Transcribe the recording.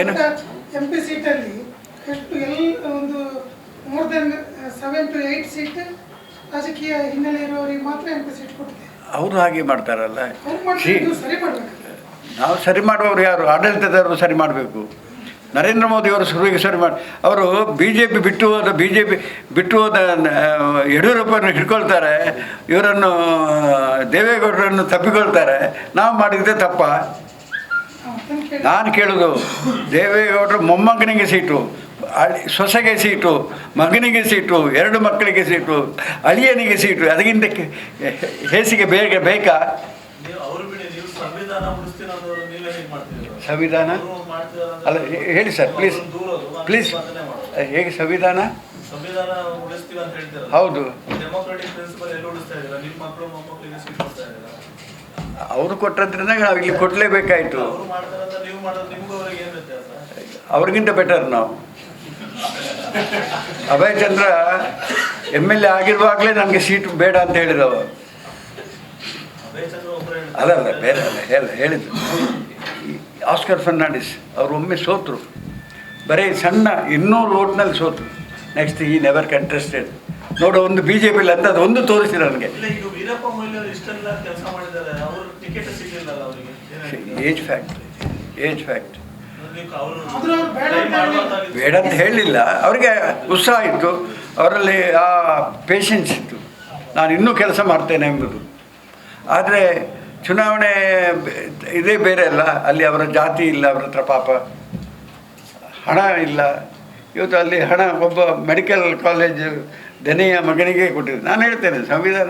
ಏನು MP ಸೀಟಲ್ಲಿ ಎಷ್ಟು ಒಂದು ಮೋರ್ ದೆನ್ 7 to 8 ಸೀಟ್ ರಾಜಕೀಯ ಹಿನ್ನೆಲೆ ಇರುವವರಿಗೆ ಮಾತ್ರ MP ಸೀಟ್ ಕೊಡ್ತಾರೆ. ಅವರು ಹಾಗೆ ಮಾಡ್ತಾರಲ್ಲ. ಸರಿ ಮಾಡಬೇಕು. ನಾವು ಸರಿ ಮಾಡುವವರು ಯಾರು? ಆಡಳಿತದವರು ಸರಿ ಮಾಡಬೇಕು. ನರೇಂದ್ರ ಮೋದಿಯವರು ಶುರುವಿಗೆ ಸರಿ ಮಾಡಿ ಅವರು BJP ಬಿಟ್ಟು ಹೋದ ಯಡಿಯೂರಪ್ಪನ ಹಿಡ್ಕೊಳ್ತಾರೆ, ಇವರನ್ನು ದೇವೇಗೌಡರನ್ನು ತಪ್ಪಿಕೊಳ್ತಾರೆ. ನಾವು ಮಾಡಿದ್ದೆ ತಪ್ಪ? ನಾನು ಕೇಳೋದು, ದೇವೇಗೌಡರು ಮೊಮ್ಮಗನಿಗೆ ಸೀಟು, ಸೊಸೆಗೆ ಸೀಟು, ಮಗನಿಗೆ ಸೀಟು, 2 ಮಕ್ಕಳಿಗೆ ಸೀಟು, ಅಳಿಯನಿಗೆ ಸೀಟು, ಅದಕ್ಕಿಂತ ಹೇಸಿಗೆ ಬೇಕಾ? ಸಂವಿಧಾನ ಅಲ್ಲ, ಹೇಳಿ ಸರ್ ಪ್ಲೀಸ್ ಹೇಗೆ ಸಂವಿಧಾನ? ಹೌದು, ಅವರು ಕೊಟ್ಟದ್ರಿಂದ ನಾವು ಇಲ್ಲಿ ಕೊಡಲೇಬೇಕಾಯಿತು. ಅವ್ರಿಗಿಂತ ಬೆಟರ್ ನಾವು. ಅಭಯ್ ಚಂದ್ರ MLA ಆಗಿರುವಾಗಲೇ ನಮಗೆ ಸೀಟು ಬೇಡ ಅಂತ ಹೇಳಿದವ. ಅದಲ್ಲ, ಬೇರೆ ಅಲ್ಲ ಹೇಳಿದ್ದು. ಆಸ್ಕರ್ ಫರ್ನಾಂಡಿಸ್ ಅವರು ಒಮ್ಮೆ ಸೋತರು, ಬರೀ ಸಣ್ಣ 200 ವೋಟ್ನಲ್ಲಿ ಸೋತರು. ನೆಕ್ಸ್ಟ್ ಈ ನೆವರ್ ಕಂಟೆಸ್ಟೆಡ್. ನೋಡೋ ಒಂದು BJP ಅಂತ ಅದು ಒಂದು ತೋರಿಸಿ ನನಗೆ. ಏಜ್ ಫ್ಯಾಕ್ಟ್ ಬೇಡ ಅಂತ ಹೇಳಲಿಲ್ಲ. ಅವರಿಗೆ ಉತ್ಸಾಹ ಇತ್ತು, ಅವರಲ್ಲಿ ಆ ಪೇಷನ್ಸ್ ಇತ್ತು, ನಾನು ಇನ್ನೂ ಕೆಲಸ ಮಾಡ್ತೇನೆ ಎಂಬುದು. ಆದರೆ ಚುನಾವಣೆ ಇದೇ ಬೇರೆ ಅಲ್ಲ. ಅಲ್ಲಿ ಅವರ ಜಾತಿ ಇಲ್ಲ, ಅವರ ಹತ್ರ ಪಾಪ ಹಣ ಇಲ್ಲ. ಇವತ್ತು ಅಲ್ಲಿ ಹಣ ಒಬ್ಬ ಮೆಡಿಕಲ್ ಕಾಲೇಜ್ ದನೆಯ ಮಗನಿಗೆ ಕೊಟ್ಟಿದ್ದು. ನಾನು ಹೇಳ್ತೇನೆ, ಸಂವಿಧಾನ